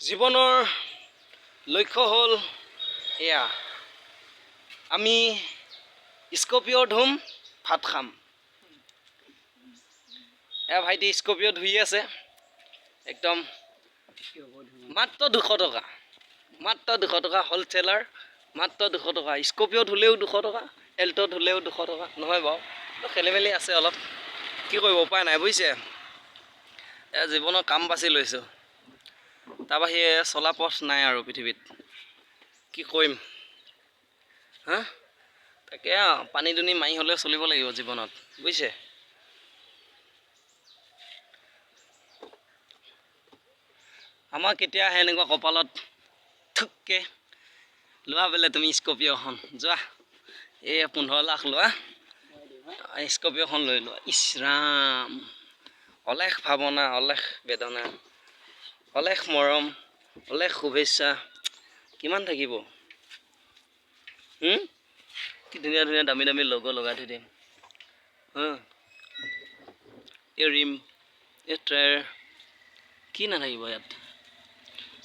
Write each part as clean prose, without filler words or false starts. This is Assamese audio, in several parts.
জীৱনৰ লক্ষ্য হ'ল এয়া আমি স্কৰ্পিঅ' ধুম ভাত খাম। এয়া ভাইটি স্কৰ্পিঅ' ধুই আছে একদম মাত্ৰ 200 টকা, মাত্ৰ 200 টকা হ'লচেলাৰ, মাত্ৰ 200 টকা। স্কৰ্পিঅ' ধুলেও 200 টকা, এল্ট' ধুলেও 200 টকা নহয় বাৰু, খেলি মেলি আছে অলপ, কি কৰিব উপায় নাই বুজিছে। এয়া জীৱনৰ কাম বাছি লৈছোঁ, তাৰ বাহিৰে চলা পথ নাই আৰু পৃথিৱীত, কি কৰিম হা। তাকে পানী দুনি মাৰি হ'লেও চলিব লাগিব জীৱনত বুজিছে। আমাৰ কেতিয়া আহে এনেকুৱা কপালত থুককে লোৱা বোলে তুমি স্কৰ্পিঅ'খন, যোৱা এই 15 লাখ লোৱা স্কৰ্পিঅ'খন লৈ লোৱা। ইছ ৰাম, অলেখ ভাৱনা, অলেখ বেদনা, অলেখ মৰম, অলেখ শুভেচ্ছা, কিমান থাকিব। কি ধুনীয়া ধুনীয়া দামী দামী লগ' লগাই থৈ দিম। এই ৰিম, এই ট্ৰেৰ, কি নাথাকিব ইয়াত,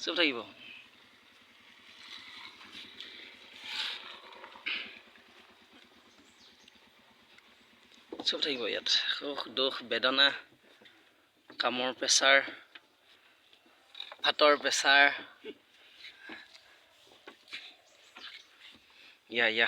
চব থাকিব। চব থাকিব ইয়াত, সুখ দুখ বেদনা, কামৰ প্ৰেছাৰ, ভাতৰ প্ৰেছাৰ, ইয়া